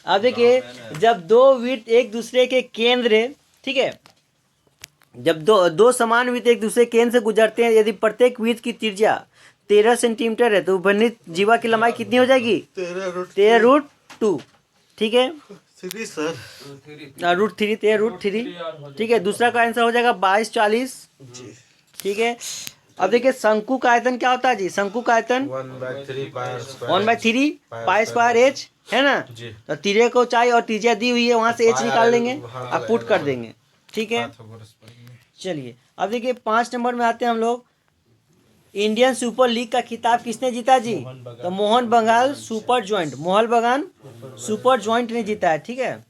अब देखिए, जब दो वृत्त एक दूसरे के केंद्र, ठीक है, जब दो समान वृत्त एक दूसरे केंद्र से गुजरते हैं, यदि प्रत्येक वृत्त की त्रिज्या 13 सेंटीमीटर है तो उभयनिष्ठ जीवा की लंबाई कितनी हो जाएगी? 13√2। ठीक है, सर √3, 13√3। ठीक है, दूसरा का आंसर हो जाएगा 2240। ठीक है, अब देखिए शंकु का आयतन क्या होता है जी? शंकु का आयतन 1/3 पाई स्क्वायर एच है ना। तो तिर्य को ऊंचाई और त्रिज्या दी हुई है, वहां से एच निकाल लेंगे और पुट कर देंगे। ठीक है, चलिए अब देखिए 5 नंबर में आते हैं हम लोग। इंडियन सुपर लीग का खिताब किसने जीता जी? तो मोहन बगान सुपर जॉइंट, मोहन बगान सुपर जॉइंट ने जीता है। ठीक है,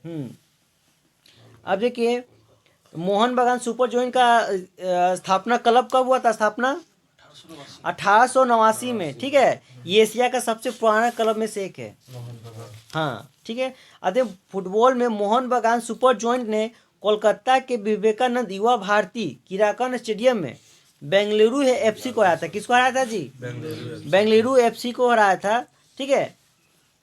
अब देखिए मोहन बगान सुपर जॉइंट का स्थापना क्लब कब हुआ था? स्थापना 1889 में। ठीक है, ये एशिया का सबसे पुराना क्लब में से एक है। हाँ, ठीक है। अतः फुटबॉल में मोहन बगान सुपर जॉइंट ने कोलकाता के विवेकानंद युवा भारती क्रीड़ांगन स्टेडियम में बेंगलुरु एफसी को हराया था। किसको हराया था जी? बेंगलुरु एफसी को हराया था। ठीक है,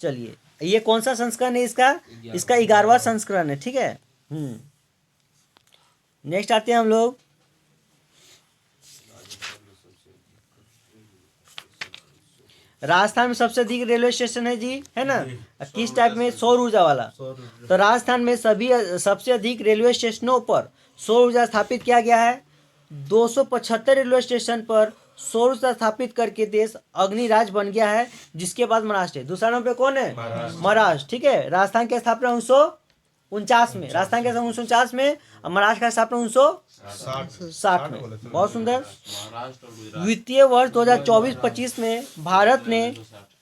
चलिए ये कौन सा संस्करण है इसका? इसका 11वां संस्करण है। ठीक है, नेक्स्ट आते हैं हम लोग। राजस्थान में सबसे अधिक रेलवे स्टेशन है जी, है ना। किस टाइप में? सौर ऊर्जा वाला। तो राजस्थान में सबसे अधिक रेलवे स्टेशनों पर सौर ऊर्जा स्थापित किया गया है। 275 रेलवे स्टेशन पर सौर ऊर्जा स्थापित करके देश अग्निराज बन गया है, जिसके बाद महाराष्ट्र है। दूसरा नंबर पे कौन है? महाराष्ट्र। ठीक है, राजस्थान की स्थापना 1949 में, राजस्थान के 1949 में, और महाराष्ट्र का स्थापना 1960 में। बहुत सुंदर। वित्तीय वर्ष 2024-25 में भारत ने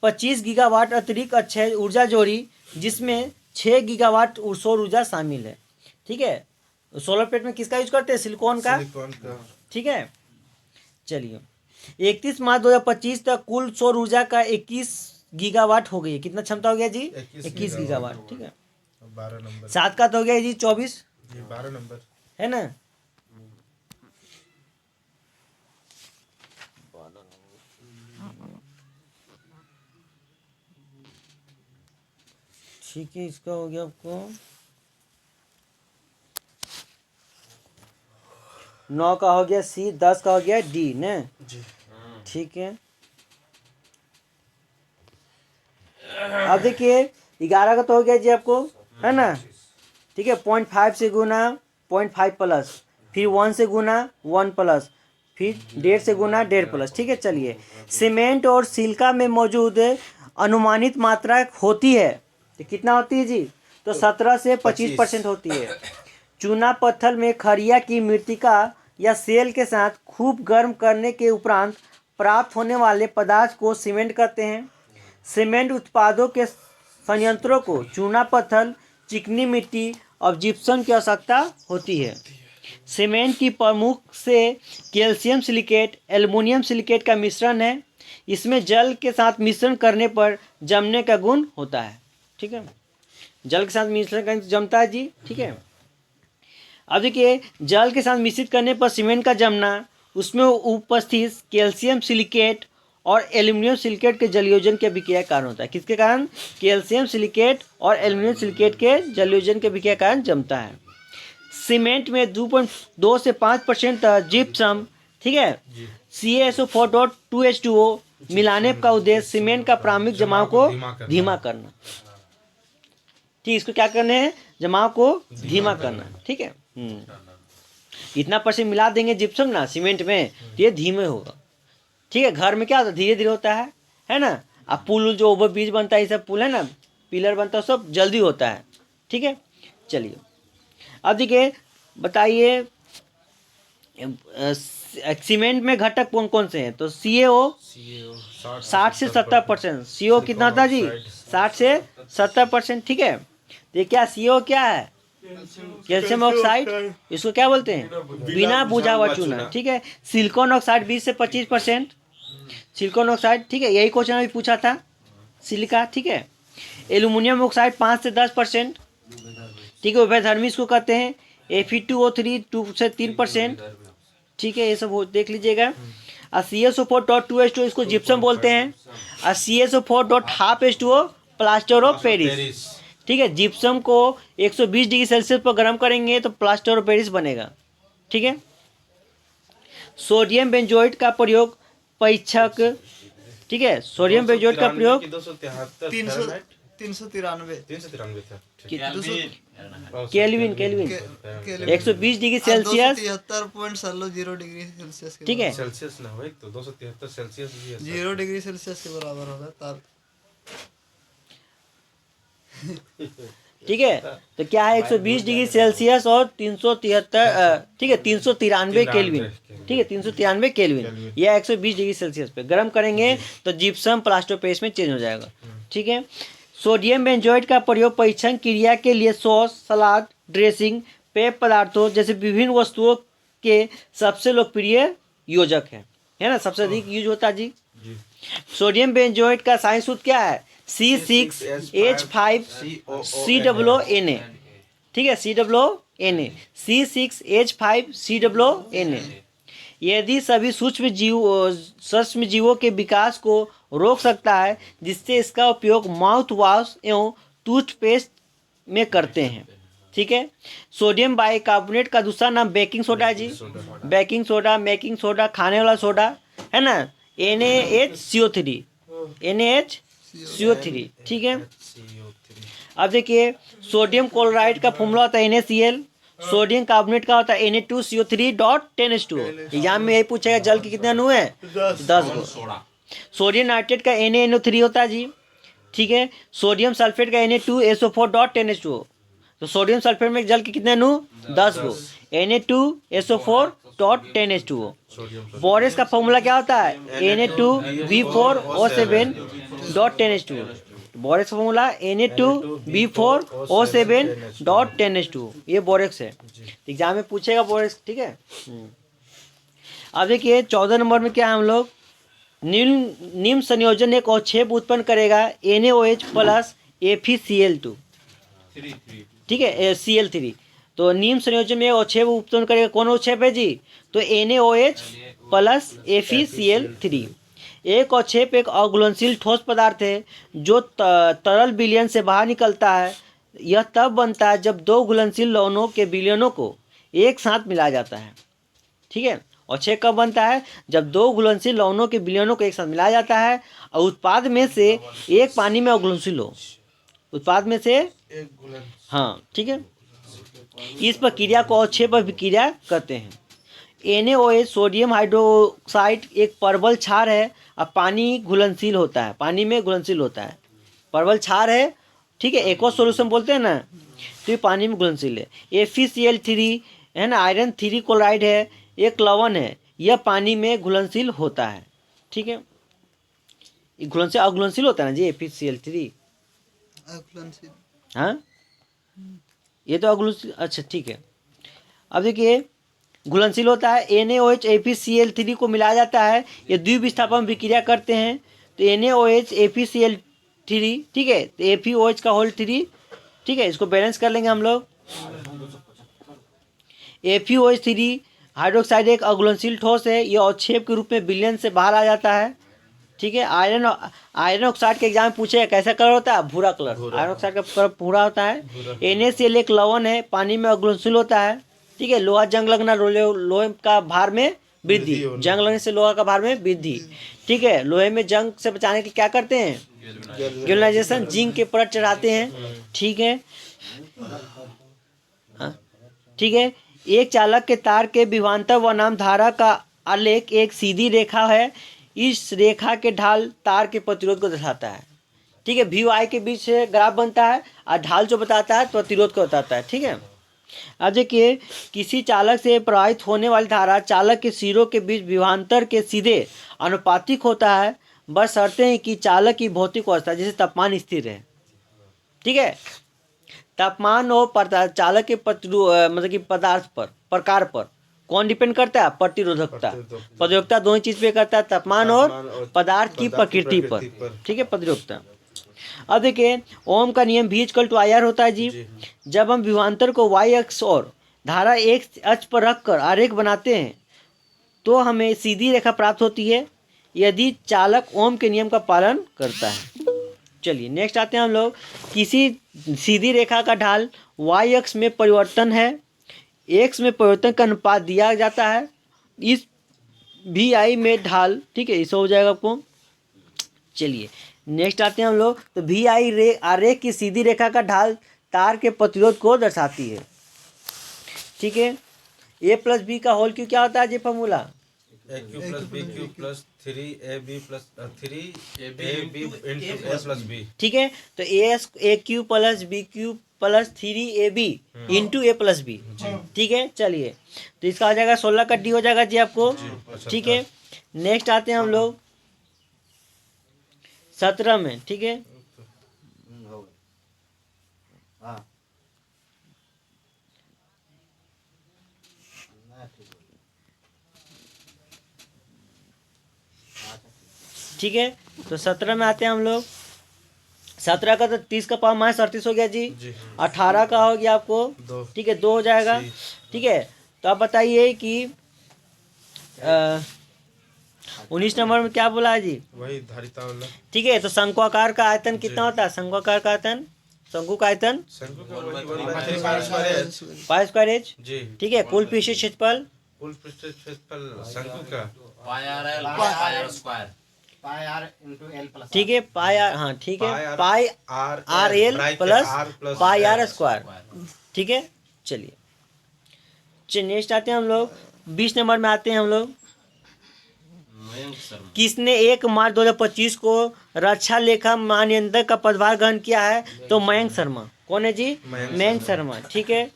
25 गीगावाट अतिरिक्त अक्षय ऊर्जा जोड़ी, जिसमें 6 गीगावाट सौर ऊर्जा शामिल है। ठीक है, सोलर प्लेट में किसका यूज करते हैं? सिलिकॉन का। ठीक है, चलिए 31 मार्च 2025 तक कुल सौर ऊर्जा का 21 गीगावाट हो गई। कितना क्षमता हो गया जी? 21 गीगावाट। ठीक है, 7 का तो हो गया जी 24, 12 नंबर है ना। ठीक है, इसका हो गया आपको 9 का हो गया सी, 10 का हो गया डी ने। ठीक है, अब देखिए 11 का तो हो गया जी आपको, है ना। ठीक है, 0.5 से गुना 0.5 प्लस, फिर 1 से गुना 1 प्लस, फिर 1.5 से गुना 1.5 प्लस। ठीक है, चलिए सीमेंट और सिलिका में मौजूद अनुमानित मात्रा होती है, तो कितना होती है जी? तो 17 से 25% होती है। चूना पत्थर में खरिया की मृतिका या सेल के साथ खूब गर्म करने के उपरांत प्राप्त होने वाले पदार्थ को सीमेंट कहते हैं। सीमेंट उत्पादों के संयंत्रों को चूना पत्थर, चिकनी मिट्टी और जिप्सम की आवश्यकता होती है। सीमेंट की प्रमुख से कैल्शियम सिलिकेट, एल्युमिनियम सिलिकेट का मिश्रण है। इसमें जल के साथ मिश्रण करने पर जमने का गुण होता है। ठीक है, जल के साथ मिश्रण करने से जमता है जी। ठीक है, अब देखिए जल के साथ मिश्रित करने पर सीमेंट का जमना, उसमें उपस्थित कैल्शियम सिलिकेट और एल्युमिनियम सिलिकेट के जलयोजन के अभिक्रिया के कारण होता है। किसके कारण? कैल्शियम सिलिकेट और एल्युमिनियम सिलिकेट के जलयोजन के अभिक्रिया के कारण जमता है। सीमेंट में 2.2 से 5% जिप्सम, ठीक है, CaSO4.2H2O मिलाने का उद्देश्य सीमेंट का प्रारंभिक जमाव को धीमा करना। ठीक, इसको क्या करना है? जमाव को धीमा करना। ठीक है, इतना % मिला देंगे जिप्सम ना सीमेंट में, तो ये धीमे होगा। ठीक है, घर में क्या होता है? धीरे धीरे होता है ना। अब पुल जो ओवर ब्रिज बनता है, ये सब पुल है ना, पिलर बनता है, सब जल्दी होता है। ठीक है, चलिए अब देखिए बताइए सीमेंट में घटक कौन कौन से हैं? तो CaO 60 से 70%। CO कितना था जी? 60 से 70%। ठीक है, तो ये क्या CO क्या है? Calcium oxide. इसको क्या बोलते हैं? बिना बुझा हुआ चूना। ठीक है, सिलिकॉन ऑक्साइड 20 से 25%। सिलिकॉन ऑक्साइड, ठीक है, यही क्वेश्चन अभी पूछा था, सिलिका। ठीक है, एल्युमिनियम ऑक्साइड 5 से 10%। ठीक है, उभयधर्मी इसको कहते हैं। Fe2O3 2 से 3%। ठीक है, ये सब देख लीजिएगा। और CaSO4.2H2O इसको जिप्सम बोलते हैं। और CaSO4.5H2O प्लास्टर ऑफ पेरिस। ठीक है, जिप्सम को 120 डिग्री सेल्सियस पर गर्म करेंगे तो प्लास्टर ऑफ पेरिस बनेगा। ठीक है, सोडियम बेंजोएट का प्रयोग परीक्षक, ठीक है, सोडियम बेंजोएट का प्रयोग 273 393 393 था। Kelvin kelvin 120 degree Celsius, 273.0 degree Celsius के ठीक है, सेल्सियस ना हो, एक तो 273 सेल्सियस भी है सर। 0 डिग्री सेल्सियस के बराबर होगा तब। ठीक है। तो क्या है 120 डिग्री सेल्सियस और 373, ठीक है, 393 केल्विन, ठीक है, 393 केल्विन या 120 डिग्री सेल्सियस पे गर्म करेंगे तो जिप्सम प्लास्टर पेस्ट में चेंज हो जाएगा। ठीक है, सोडियम बेंजोएट का प्रयोग परीक्षण क्रिया के लिए सॉस, सलाद ड्रेसिंग, पेय पदार्थों जैसे विभिन्न वस्तुओं के सबसे लोकप्रिय योजक है ना, सबसे अधिक यूज होता है जी। सोडियम बेंजोएट का साइंस सूत्र क्या है? C6H5COONA, ठीक है, COONA, C6H5COONA। यदि सभी सूक्ष्म जीवों के विकास को रोक सकता है, जिससे इसका उपयोग माउथ वॉश एवं टूथपेस्ट में करते हैं। ठीक है, सोडियम बाइकार्बोनेट का दूसरा नाम बेकिंग सोडा है जी, बेकिंग सोडा, मेकिंग सोडा, खाने वाला सोडा है ना, NaHCO3, NaHCO3, ठीक है। अब देखिए सोडियम क्लोराइड का फॉर्मूला होता है NaCl, सोडियम कार्बोनेट का होता है Na2CO3.10H2। एग्जाम में यही पूछेगा जल के कितने अणु है? 10 गो। सोडियम नाइट्रेट का NaNO3 होता है जी, ठीक है। सोडियम सल्फेट का Na2SO4.10H2। तो सोडियम सल्फेट में जल के कितने अणु? 10 गो, Na2SO4.10H2। बोरेस का फॉर्मूला क्या होता है? Na2B4O7.10H2। बोरेक्स का फॉर्मूला Na2B4O7.10H2, ये बोरेक्स है। एग्जाम में पूछेगा बोरेक्स, ठीक है। अब देखिए 14 नंबर में क्या है हम लोग, निम्न संयोजन एक अवक्षेप उत्पन्न करेगा NaOH प्लस FeCl2, ठीक है, Cl3। तो निम्न संयोजन में अवक्षेप उत्पन्न करेगा, कौन अवक्षेप है जी? तो NaOH प्लस FeCl3। एक अवक्षेप एक अघुलनशील ठोस पदार्थ है जो तरल विलयन से बाहर निकलता है। यह तब बनता है जब दो घुलनशील लवणों के विलयनों को एक साथ मिलाया जाता है। ठीक है, अवक्षेप कब बनता है? जब दो घुलनशील लवणों के विलयनों को एक साथ मिलाया जाता है और उत्पाद में से एक पानी में अघुलनशील हो, उत्पाद में से, हाँ, ठीक है। इस प्रक्रिया को अवक्षेप अभिक्रिया कहते हैं। NaOH सोडियम हाइड्रोक्साइड एक परवल क्षार है और पानी घुलनशील होता है, पानी में घुलनशील होता है, परवल क्षार है, ठीक है, एक्वस सॉल्यूशन बोलते हैं ना, तो ये पानी में घुलनशील है। FeCl3 है ना, आयरन 3 क्लोराइड है, एक लवण है, यह पानी में घुलनशील होता है। ठीक है, घुलनशील अघुलनशील होता है ना जी FeCl3, हाँ, ये तो अघुलनशील, अच्छा ठीक है। अब देखिए घुलनशील होता है, NaOH FeCl3 को मिलाया जाता है, ये द्विविस्थापन विक्रिया करते हैं, तो NaOH FeCl3, ठीक है, तो FeOH का होल 3, ठीक है, इसको बैलेंस कर लेंगे हम लोग। FeOH3 हाइड्रोक्साइड एक अघुलनशील ठोस है, यह अवक्षेप के रूप में विलयन से बाहर आ जाता है। ठीक है, आयरन ऑक्साइड के एग्जाम में पूछेगा कैसा कलर होता है? भूरा कलर, आयरन ऑक्साइड का कलर भूरा होता है। NaCl एक लवण है, पानी में अघुलनशील होता है। ठीक है, लोहा जंग लगना, लोहे का भार में वृद्धि, जंग लगने से लोहा का भार में वृद्धि। ठीक है, लोहे में जंग से बचाने के लिए क्या करते हैं? गैल्वेनाइजेशन, जिंक के परत चढ़ाते हैं। ठीक है, ठीक है। एक चालक के तार के विभवांतर बनाम धारा का आलेख एक सीधी रेखा है, इस रेखा के ढाल तार के प्रतिरोध को दर्शाता है। ठीक है, VI के बीच से ग्राफ बनता है और ढाल जो बताता है प्रतिरोध को बताता है। ठीक है, अब देखिए किसी चालक से प्रवाहित होने वाली धारा चालक के सिरों के बीच विभवांतर के सीधे अनुपातिक होता है, बशर्ते हैं कि चालक की भौतिक अवस्था जैसे तापमान स्थिर है। ठीक है, तापमान और चालक के मतलब कि पदार्थ पर, प्रकार पर कौन डिपेंड करता है? प्रतिरोधकता, प्रतिरोधकता दोनों चीज पे करता है, तापमान और पदार्थ की प्रकृति पर। ठीक है, प्रतिरोधकता। अब देखिए ओम का नियम V=IR होता है जी। जब हम विभवांतर को y अक्ष और धारा x अक्ष पर रखकर आरेख बनाते हैं तो हमें सीधी रेखा प्राप्त होती है यदि चालक ओम के नियम का पालन करता है। चलिए नेक्स्ट आते हैं हम लोग, किसी सीधी रेखा का ढाल y अक्ष में परिवर्तन है, x में परिवर्तन का अनुपात दिया जाता है, इस भी आई में ढाल, ठीक है, इससे हो जाएगा आपको। चलिए नेक्स्ट आते हैं हम लोग, तो भी आई आरेख की सीधी रेखा का ढाल तार के प्रतिरोध को दर्शाती है, ठीक है। a प्लस बी का होल क्यू क्या होता है जी formula? A cube plus B cube plus 3ab plus 3ab into A plus B. ठीक है, तो A cube plus B cube plus 3ab into A plus B, ठीक है। चलिए तो इसका हो जाएगा 16 का डी हो जाएगा जी आपको, ठीक है। नेक्स्ट आते हैं हम लोग 17 में, ठीक है। ठीक है, तो 17 में आते हैं हम लोग। 17 का तो 30 का पावर माइनस 38 हो गया जी। 18 का हो गया आपको, ठीक है, 2 हो जाएगा, ठीक है। तो आप बताइए कि 19 नंबर में क्या बोला है जी? वही धारिता वाला। ठीक है, तो शंक्वाकार का आयतन कितना होता है? शंक्वाकार का आयतन, शंकु का आयतन शंकु का वही 1/3 पाई स्क्वायर एच, जी। ठीक है। कुल पृष्ठीय क्षेत्रफल, कुल पृष्ठीय क्षेत्रफल शंकु का ठीक है, पाई आर, हाँ ठीक है, pi R L plus pi R square, ठीक है। चलिए नेक्स्ट आते हैं हम लोग 20 नंबर में आते हैं हम लोग। किसने 1 मार्च 2025 को रक्षा लेखा महानियंत्रक का पदभार ग्रहण किया है? तो मयंक शर्मा। कौन है जी? मयंक शर्मा, ठीक है।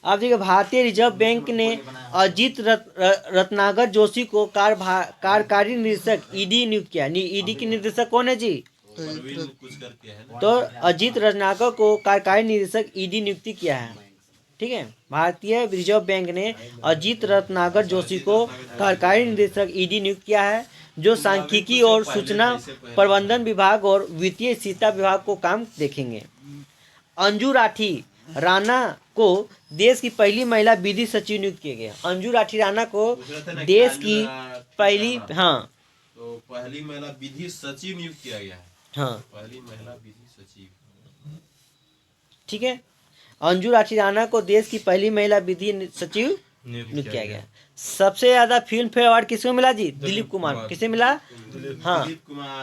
अब देखिए, भारतीय रिजर्व बैंक ने अजीत रत्नागर जोशी को कार्यकारी निदेशक ईडी नियुक्त किया। ईडी के निदेशक कौन है जी? तो अजीत रत्नागर को कार्यकारी निदेशक ईडी नियुक्ति किया है, ठीक है। भारतीय रिजर्व बैंक ने अजीत रत्नागर जोशी को कार्यकारी निदेशक ईडी नियुक्त किया है, जो सांख्यिकी और सूचना प्रबंधन विभाग और वित्तीय स्थिरता विभाग को काम देखेंगे। अंजू राठी राणा को देश की पहली महिला विधि सचिव नियुक्त किया गया। अंजू राठी राणा को देश की पहली, हाँ, तो पहली महिला विधि सचिव नियुक्त किया गया है। हाँ, पहली महिला विधि सचिव, ठीक है। अंजू राठी राणा को देश की पहली महिला विधि सचिव नियुक्त किया गया। सबसे ज्यादा फिल्म फेयर अवार्ड किसको मिला जी? दिलीप कुमार। किसे मिला? हाँ,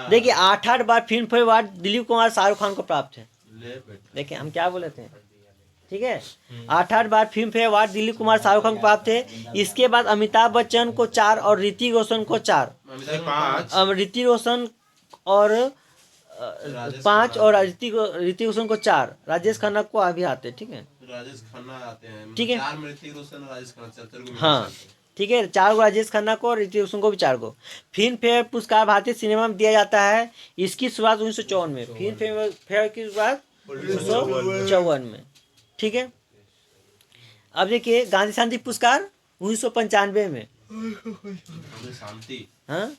देखिए 8 बार Filmfare award Dilip Kumar Shahrukh Khan को प्राप्त है। देखिए हम क्या बोले थे, ठीक है। 8 बार Filmfare award Dilip Kumar Shahrukh Khan को प्राप्त है। इसके बाद अमिताभ बच्चन को 4 और ऋतिक रोशन को 4, ऋतिक रोशन और 5 और ऋतिक रोशन को 4, राजेश खन्ना को अभी आते, ठीक है। राजेश खन्ना आते हैं, ठीक है। 4 में ऋतिक रोशन और राजेश खन्ना चलते हैं। हाँ, ठीक है, 4 को राजेश खन्ना को और ऋतिक रोशन को भी 4 को। फिल्म फेयर पुरस्कार भारतीय सिनेमा में दिया जाता है। इसकी शुरुआत 1954 में, फिल्म फेयर की शुरुआत 1954 में, ठीक है। अब देखिए गांधी शांति पुरस्कार 1995 में, शांति, हाँ।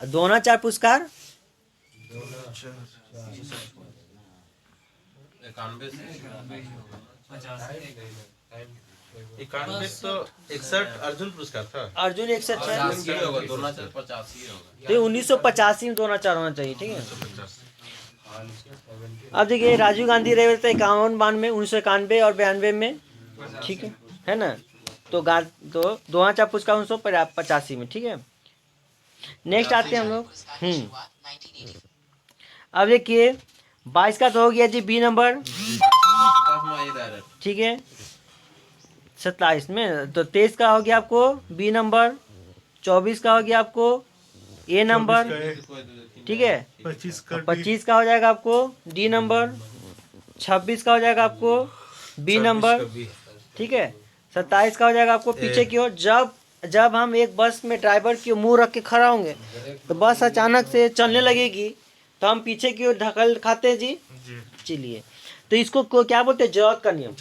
द्रोणाचार्य पुरस्कार 91 तो 61 अर्जुन पुरस्कार था। अर्जुन 61 है, 85 होगा, 85 होगा। तो 1985 में द्रोणाचार्य होना चाहिए, ठीक है। अब देखिए राजीव गांधी रहे थे 51 92 1991 और 92 में, ठीक है ना। तो द्रोणाचार्य पुरस्कार 1985 में, ठीक है। नेक्स्ट आते हैं हम लोग, अब देखिए 22 का तो हो गया जी बी नंबर, ठीक है। 27 में तो 23 का हो गया आपको बी नंबर, 24 का हो गया आपको ए नंबर, ठीक है। 25 का हो जाएगा आपको डी नंबर, 26 का हो जाएगा आपको बी नंबर, ठीक है। 27 का हो जाएगा आपको पीछे की ओर। जब हम एक बस में ड्राइवर की मुंह रख के खड़ा होंगे तो बस अचानक से चलने लगेगी तो हम पीछे की ओर ढकल खाते हैं जी। चलिए, तो इसको क्या बोलते हैं? जरूरत का नियम।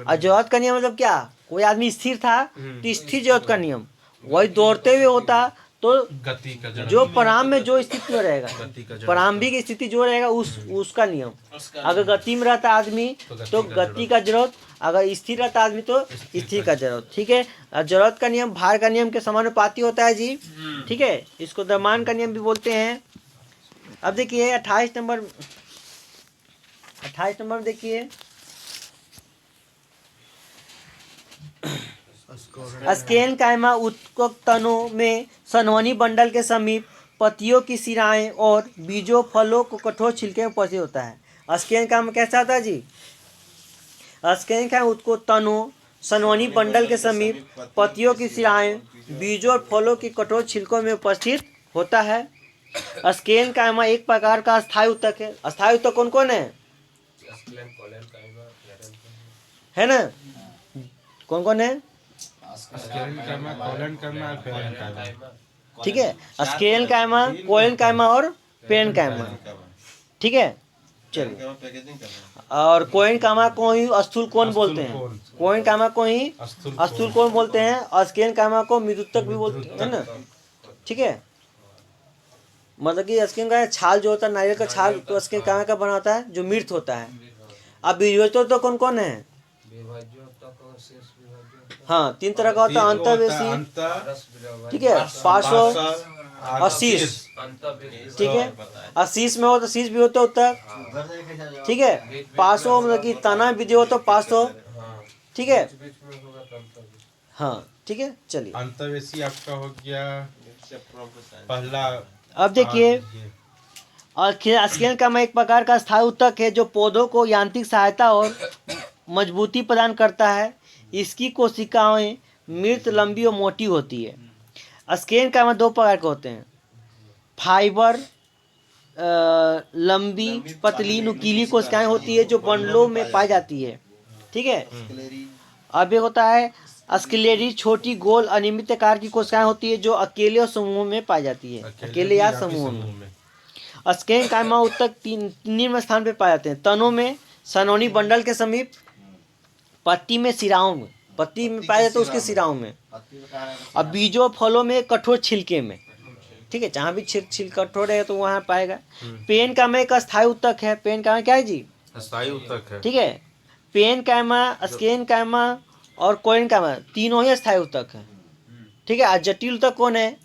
और जरूरत का नियम मतलब क्या? कोई आदमी स्थिर था तो स्थिर जरूरत का नियम, वही दौड़ते हुए होता तो गति का जो पराम में जो स्थिति में रहेगा, प्रारंभिक की स्थिति जो रहेगा उसका नियम। अगर गति में रहता आदमी तो गति का जरूरत, अगर स्थिर रहता आदमी तो स्थिर का जरूरत, ठीक है। जरूरत का नियम भार का नियम के समानुपाती होता है जी, ठीक है। इसको द्रव्यमान का नियम भी बोलते हैं। अब देखिए 28 नंबर में देखिए, स्केन कायमा उत्तक तनों में सनवनी बंडल के समीप पत्तियों की सिराएं और बीजों फलों को कठोर छिलके में उपस्थित होता है। स्केन कायमा कैसा आता है जी? स्केन कायमा उत्तक तनों सनवनी बंडल के समीप पत्तियों की सिराएं बीजों और फलों की कठोर छिलकों में उपस्थित होता है। स्केन कायमा एक प्रकार का अस्थायी उत्तक है। अस्थायी उत्तक कौन कौन है ना? कौन कौन है? ठीक है, स्केन कायमा, कोलन कायमा और पेन कायमा। ठीक है, चलिए। पैकेजिंग करना और कोइन कामा को ही स्थूल कोण बोलते हैं। कोइन कामा को ही स्थूल कोण बोलते हैं और स्केन कामा को मृदुतक भी बोलते हैं ना। ठीक है, मतलब कि स्केन का छाल जो होता है, नारियल का छाल, तो स्केन कामा का बना होता है जो मृत होता है। अब विभाज्य तो कौन कौन है? हाँ, 3 तरह का होता है, अंतर्वेशी, ठीक है, पार्श्व और शीर्ष। ठीक है, और शीर्ष में हो तो शीर्ष भी होता है उत्तक। ठीक है, पार्श्व मतलब कि तना विधि हो तो पार्श्व। ठीक है, हाँ, ठीक है, चलिए। अंतर्वेशी आपका हो गया पहला। अब देखिए, और स्केन का एक प्रकार का स्थायी उत्तक है जो पौधों को यांत्रिक सहायता और मजबूती प्रदान करता है। इसकी कोशिकाएं मृत, लंबी और मोटी होती है। स्केन का 2 प्रकार के होते हैं, फाइबर लंबी पतली नुकीली कोशिकाएं होती है जो बंडलों में पाई जाती है। ठीक है, अब ये होता है स्क्लेरी, छोटी गोल अनियमित आकार की कोशिकाएं होती है जो अकेले और समूह में पाई जाती है, अकेले या समूह में। स्केन कायमा उत्तक निम्न स्थान पे पाए जाते हैं, तनों में सनोनी बंडल के समीप, पत्ती में सिराओं में, पत्ती में पाए जाते हैं उसके सिराओं में, और बीजों फलों में कठोर छिलके में। ठीक है, जहाँ भी छिल कठोर है तो वहाँ पाएगा। पेन कायमा एक अस्थायी उत्तक है। पेन कायमा क्या है जी? अस्थायी उत्तक है। ठीक है, पेन कायमा, स्केन कायमा और कोइन कायमा तीनों ही अस्थायी उत्तक है। ठीक है, जटिल उत्तक कौन है?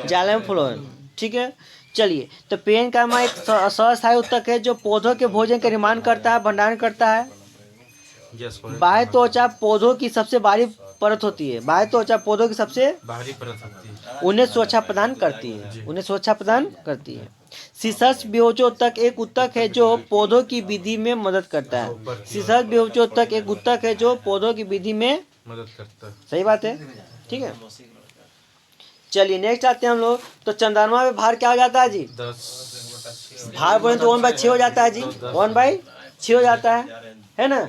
जालम फ्लोएम। ठीक है, चलिए। तो पेन कायमा एक अस्थायी उत्तक है जो पौधों के भोजन का निर्माण करता है, भंडारण करता है। बाह्य त्वचा पौधों की सबसे बाहरी परत होती है। बाह्य त्वचा पौधों की सबसे बाहरी परत होती है, उन्हें सुरक्षा प्रदान करती है, उन्हें सुरक्षा प्रदान करती है। सीसस विभोजोत्तक एक उत्तक है जो पौधों की वृद्धि में मदद करता है। सीसस विभोजोत्तक एक उत्तक है जो पौधों की वृद्धि में मदद करता है। सही बात है। ठीक है, चलिए नेक्स्ट आते हैं हम लोग। तो चंद्रमा में भार क्या हो जाता है जी? 10 भार बोले तो 1/6 हो जाता है जी, 1/6 हो जाता है ना।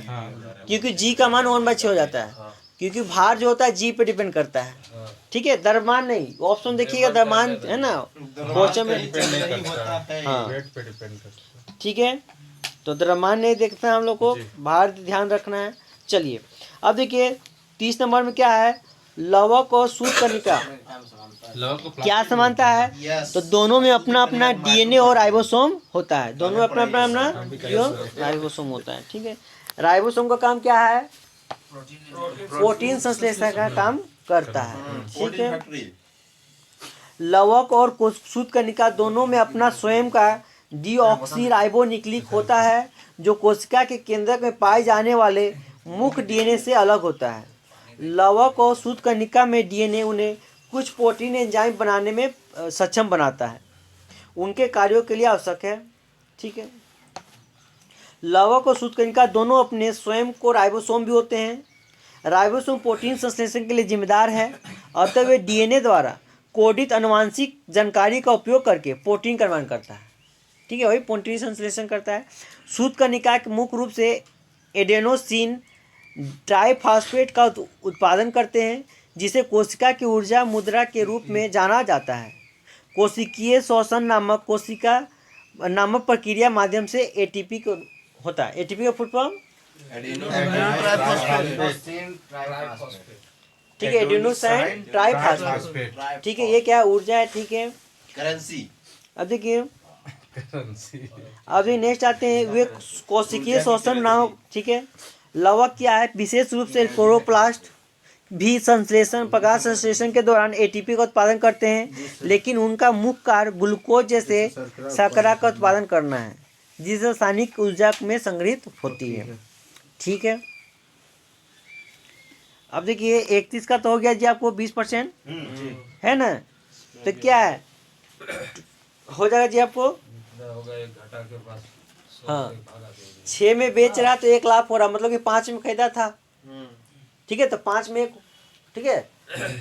क्योंकि जी का मान 1/6 हो जाता है, क्योंकि भार जो होता है जी पे डिपेंड करता है। ठीक है, द्रव्यमान नहीं। ऑप्शन देखिएगा, द्रव्यमान है ना क्वेश्चन में। हाँ, वेट पे डिपेंड करता है। ठीक है, तो द्रव्यमान नहीं देखना है हम लोग को, भार ध्यान रखना है। चलिए, अब देखिए 30 नंबर में क्या है? लवक और सूत्रकणिका क्या समानता है? तो दोनों में अपना अपना डीएनए और राइबोसोम होता है। दोनों में अपना अपना राइबोसोम होता है। ठीक है, राइबोसोम का काम क्या है? प्रोटीन संश्लेषण का काम करता है। ठीक है, लवक और सूत्रकणिका दोनों में अपना स्वयं का डीऑक्सीराइबोन्यूक्लिक होता है जो कोशिका के केंद्रक में पाए जाने वाले मुख्य डीएनए से अलग होता है। लवक और सूत्रकणिका में डीएनए उन्हें कुछ प्रोटीन एंजाइम बनाने में सक्षम बनाता है, उनके कार्यों के लिए आवश्यक है। ठीक है, लवक और सूत्रकणिका दोनों अपने स्वयं को राइबोसोम भी होते हैं। राइबोसोम प्रोटीन संश्लेषण के लिए जिम्मेदार है, अतः वे डीएनए द्वारा कोडित आनुवंशिक जानकारी का उपयोग करके प्रोटीन का निर्माण करता है। ठीक है, वही प्रोटीन संश्लेषण करता है। सूत्रकणिका मुख्य रूप से एडेनोसिन ट्राइफॉस्फेट का उत्पादन करते हैं, जिसे कोशिका की ऊर्जा मुद्रा के रूप में जाना जाता है। कोशिकीय श्वसन नामक प्रक्रिया माध्यम से एटीपी को होता है। एटीपी का फुल फॉर्म? ठीक है, एडेनोसिन ट्राइफॉस्फेट। ठीक है, ये क्या ऊर्जा है? ठीक है, करेंसी। अब देखिए, अभी नेक्स्ट आते हैं वे कोशिकीय श्वसन नामक। ठीक है, लवक क्या है? विशेष रूप से क्लोरोप्लास्ट भी संश्लेषण प्रकाश संश्लेषण के दौरान एटीपी का उत्पादन करते हैं, लेकिन उनका मुख्य कार्य ग्लूकोज जैसे शर्करा का उत्पादन करना है, जिससे रासायनिक ऊर्जा में संग्रहित होती है। ठीक है, अब देखिए 31 का तो हो गया जी आपको 20% है ना, तो क्या है हो जाएगा जी आपको। होगा एक घटा के पास हाँ 6 में बेच रहा तो 1 लाख हो रहा, मतलब कि 5 में खरीदा था। ठीक है, तो 5 में ठीक है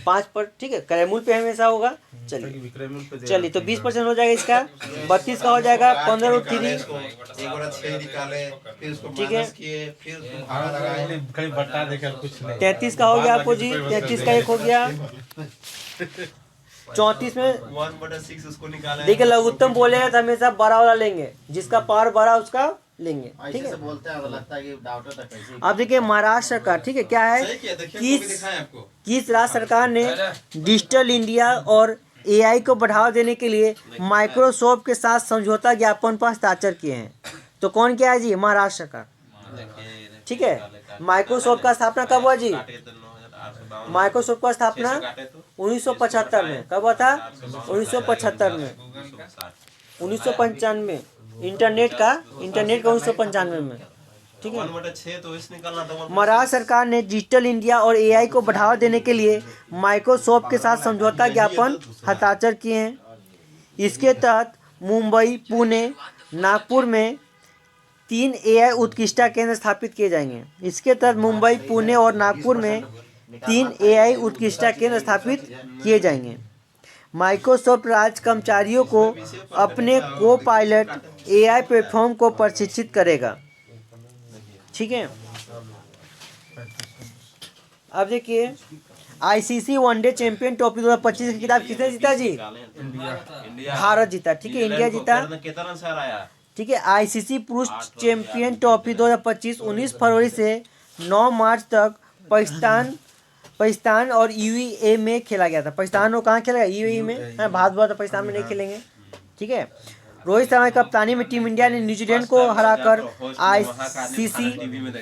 5 पर ठीक है, क्रय मूल्य पे हमेशा होगा। चलिए विक्रय मूल्य पे दे चलिए तो 20% हो जाएगा इसका। 32 का हो जाएगा 15 और 3 एक बार 6 निकाले, फिर उसको ठीक है। माइनस किए, फिर उसको भागा लगाए। खाली बट्टा देखा कुछ नहीं। 33 का हो गया आपको जी, 33 का 1 हो गया। 34 में 1/6 उसको निकाले। देखिए लघुत्तम बोलेगा तो हमेशा बड़ा वाला लेंगे, जिसका पावर बड़ा उसका लेंगे। ठीक है, बोलते हैं, लगता है कि डाउटर तक कैसे। अब देखिए महाराष्ट्र सरकार ठीक है क्या है, सही किया, देखिए वो भी दिखाएं आपको। किस राज्य सरकार ने डिजिटल इंडिया और एआई को बढ़ावा देने के लिए माइक्रोसॉफ्ट के साथ समझौता ज्ञापन पर हस्ताक्षर किए हैं। तो कौन क्या है जी, महाराष्ट्र सरकार। ठीक है, माइक्रोसॉफ्ट का स्थापना कब हुआ जी, माइक्रोसॉफ्ट का स्थापना 1975 में। कब हुआ था, 1975 में, 1995 इंटरनेट का 1995 में। ठीक है, 1/6 तो इस निकालना था। महाराष्ट्र सरकार ने डिजिटल इंडिया और एआई को बढ़ावा देने के लिए माइक्रोसॉफ्ट के साथ समझौता ज्ञापन हस्ताक्षर किए हैं। इसके तहत मुंबई, पुणे, नागपुर में 3 एआई उत्कृष्टता केंद्र स्थापित किए जाएंगे। इसके तहत मुंबई, पुणे और नागपुर में 3 एआई उत्कृष्टता केंद्र स्थापित किए जाएंगे। माइक्रोसॉफ्ट राज्य कर्मचारियों को अपने को पायलट एआई प्लेटफॉर्म को प्रशिक्षित करेगा। ठीक है, अब देखिए आईसीसी वनडे चैंपियन ट्रॉफी 2025 की किताब किसने जीता जी, भारत जीता। ठीक है, इंडिया जीता। कितना रन सर आया? ठीक है, आईसीसी पुरुष चैंपियन ट्रॉफी 2025 19 फरवरी से 9 मार्च तक पाकिस्तान और यूएई में खेला गया था। पाकिस्तान और कहाँ खेला गया, यूएई में। हाँ, भारत बहुत पाकिस्तान में नहीं खेलेंगे। ठीक है, रोहित शर्मा की कप्तानी में टीम इंडिया ने न्यूजीलैंड को हराकर आईसीसी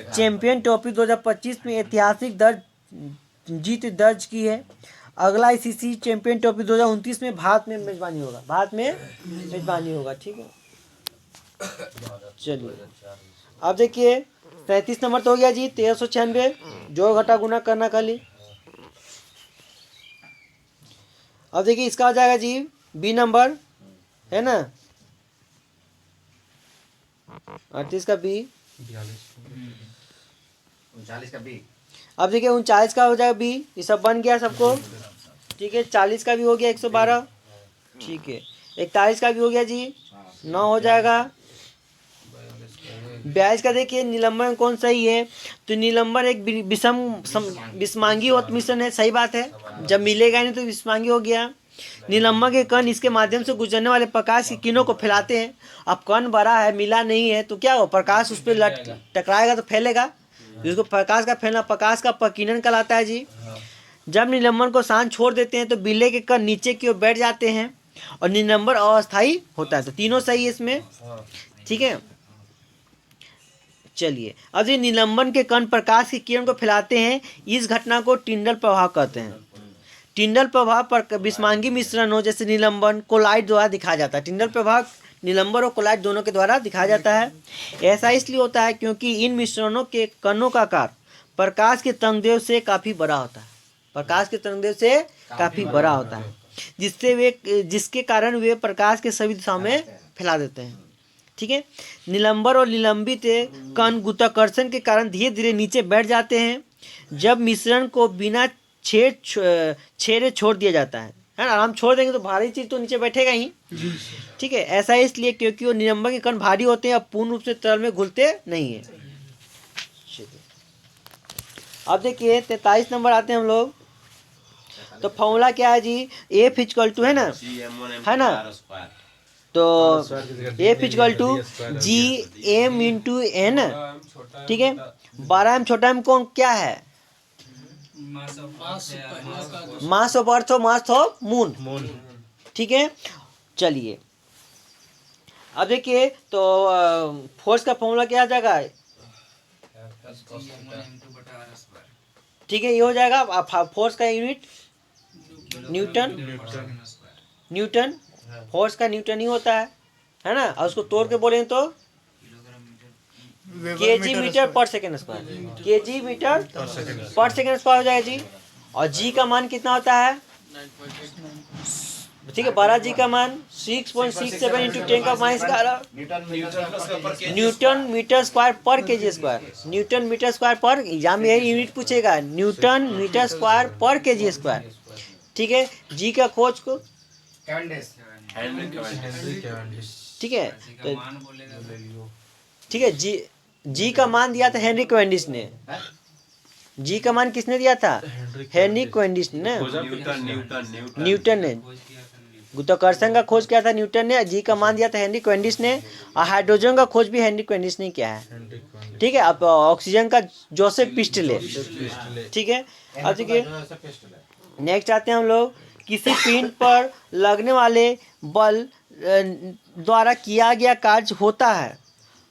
चैंपियन ट्रॉफी 2025 में ऐतिहासिक जीत दर्ज की है। अगला आईसीसी चैंपियन ट्रॉफी 2029 में भारत में मेजबानी होगा। ठीक है, चलिए अब देखिए 33 नंबर तो हो गया जी 1396, जोड़ घटा गुना करना खाली। अब देखिए इसका हो जाएगा जी बी नंबर है ना, 38 का बी, 39 का बी। अब देखिए 39 का हो जाएगा बी, ये सब बन गया सबको। ठीक है, 40 का भी हो गया 112। ठीक है, 41 का भी हो गया जी 9 हो जाएगा। 42 का देखिए निलंबन कौन सही है, तो निलंबन एक विषमांगी मिश्रण है। सही बात है, जब मिलेगा नहीं तो विषमांगी हो गया। निलंबन के कण इसके माध्यम से गुजरने वाले प्रकाश की किरणों को फैलाते हैं। अब कण बड़ा है, मिला नहीं है तो क्या हो, प्रकाश उस पर टकराएगा तो फैलेगा, जिसको प्रकाश का फैलना प्रकाश का प्रकीर्णन कहलाता है जी। जब निलंबन को शांत छोड़ देते हैं तो बिल्ले के कण नीचे की ओर बैठ जाते हैं और निलंबन अस्थायी होता है। तो तीनों सही है इसमें। ठीक है, चलिए अब ये निलंबन के कण प्रकाश की किरण को फैलाते हैं, इस घटना को टिंडल प्रभाव कहते हैं। टिंडल प्रभाव पर विषमांगी मिश्रण हो जैसे निलंबन कोलाइड द्वारा दिखाया जाता है। टिंडल प्रभाव निलंबन और कोलाइड दोनों के द्वारा दिखाया जाता है। ऐसा इसलिए होता है क्योंकि इन मिश्रणों के कणों का आकार प्रकाश के तरंगदैर्घ्य से काफ़ी बड़ा होता है। प्रकाश के तरंगदैर्घ्य से काफ़ी बड़ा होता है, जिसके कारण वे प्रकाश के सभी दिशाओं में फैला देते हैं। ठीक है, निलंबन और निलंबित कण गुरुत्वाकर्षण के कारण धीरे धीरे नीचे बैठ जाते हैं जब मिश्रण को बिना छेड़े छोड़ दिया जाता है ना। आराम छोड़ देंगे तो भारी चीज़ तो नीचे बैठेगा ही। ठीक है, ऐसा इसलिए क्योंकि वो निलंबन के कण भारी होते हैं और पूर्ण रूप से तरल में घुलते नहीं है। अब देखिए 43 नंबर आते हैं हम लोग। तो फॉर्मूला क्या है जी, F = है ना, तो F = Gm×n। ठीक है, 12m छोटा m कौन क्या है, मास ऑफ अर्थ और मास ऑफ मून। ठीक है, चलिए अब देखिए तो फोर्स का फॉर्मूला क्या आ जाएगा, ठीक है, ये हो जाएगा फोर्स का यूनिट न्यूटन। न्यूटन फोर्स का न्यूटन ही होता है ना। और उसको तोड़ के बोलेंगे तो केजी मीटर पर सेकेंड स्क्वायर, केजी मीटर पर सेकेंड स्क्वायर हो जाएगा जी। और जी का मान कितना होता है, ठीक है, 12 जी का मान 6.67 इंटू 10 का माइनस 11 न्यूटन मीटर स्क्वायर पर KG square. Newton metre square पर, एग्जाम में यही यूनिट पूछेगा, न्यूटन मीटर स्क्वायर पर केजी स्क्वायर। ठीक है, जी का खोज को, ठीक है, तो ठीक है, जी का मान दिया था हेनरी कैवेंडिश ने। जी का मान किसने दिया था, हेनरी कैवेंडिश ने। न्यूटन ने गुरुत्वाकर्षण का खोज किया था न्यूटन ने। जी का मान दिया था हेनरी कैवेंडिश ने। और हाइड्रोजन का खोज भी हेनरी कैवेंडिश ने किया है। ठीक है, अब ऑक्सीजन का जोसेफ प्रिस्टले। ठीक है, अब देखिए नेक्स्ट आते हैं हम लोग, किसी पिंड पर लगने वाले बल द्वारा किया गया कार्य होता है।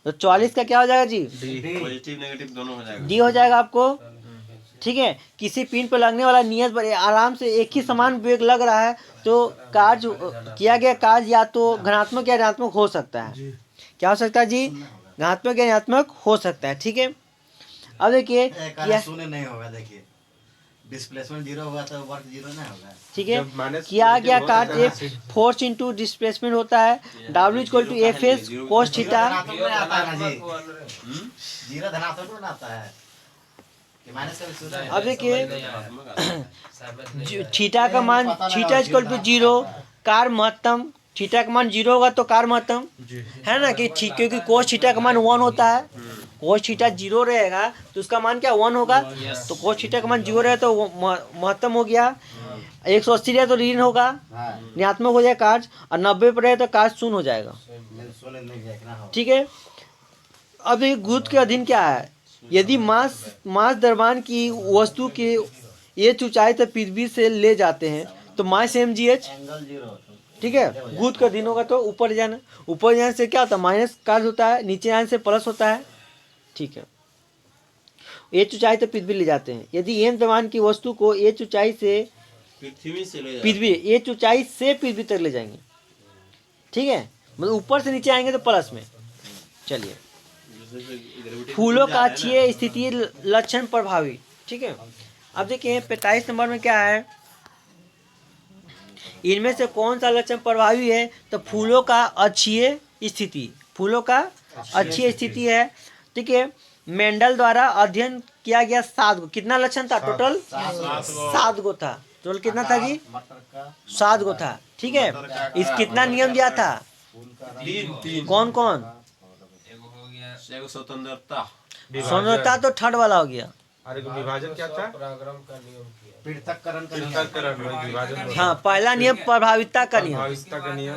तो 44 का क्या हो जाएगा जी, पॉजिटिव नेगेटिव दोनों हो जाएगा। डी हो जाएगा आपको। ठीक है, किसी पिंड पर लगने वाला नियत पर आराम से एक ही समान वेग लग रहा है तो कार्य किया गया कार्य या तो धनात्मक या ऋणात्मक हो सकता है। क्या हो सकता है जी, धनात्मक या ऋणात्मक हो सकता है। ठीक है, अब देखिए क्या शून्य नहीं होगा, देखिए डिस्प्लेसमेंट जीरो होगा तो वर्क जीरो नहीं होगा। ठीक है, किया गया कार्य फोर्स इंटू डिस्प्लेसमेंट होता है। W equal to F S cos theta. Zero धनात्मक में आता है कि माइनस का भी सूत्र है। अब देखिए थीटा का मान, थीटा इक्वल टू 0, कार महत्तम। थीटा का मान 0 होगा तो कार महत्तम है ना, कि क्योंकि कोस थीटा का मान 1 होता है। कोस थीटा 0 रहेगा तो उसका मान क्या 1 होगा। तो कोस थीटा का मान 0 रहे तो महत्तम हो गया। 180 रहे तो ऋण होगा, ऋणात्मक हो जाएगा कार्य। और 90 पर रहे तो कार्य शून्य हो जाएगा। ठीक है, अब ये गुरुत्व के अधीन क्या है, यदि मास द्रव्यमान की वस्तु के एच ऊंचाई तक पृथ्वी से ले जाते हैं तो मास mgh। ठीक है, गुरुत्व का अधीन होगा तो ऊपर जाना, ऊपर जाने से क्या होता है माइनस कार्य होता है, नीचे जाने से प्लस होता है। ठीक है, एच ऊंचाई तक पृथ्वी ले जाते हैं। यदि एम द्रव्यमान की वस्तु को एच ऊंचाई से पृथ्वी एच ऊंचाई से पृथ्वी तक ले जाएंगे। ठीक है, मतलब ऊपर से नीचे आएंगे तो प्लस में। चलिए, फूलों का अक्षीय स्थिति लक्षण प्रभावी। ठीक है, अब देखिए 45 नंबर में क्या है, इनमें से कौन सा लक्षण प्रभावी है। तो फूलों का अक्षीय स्थिति, फूलों का अक्षीय स्थिति है। ठीक है, मेंडल द्वारा अध्ययन किया गया 7 गो, कितना लक्षण था टोटल 7 गो था। टोटल कितना था जी 7 गो था। ठीक है, इस कितना नियम दिया था, कौन कौन, स्वतंत्रता तो थर्ड वाला हो गया। अरे विभाजन क्या था, विभाजन। हाँ, पहला नियम प्रभाविता का नियम, प्रभाविता का नियम,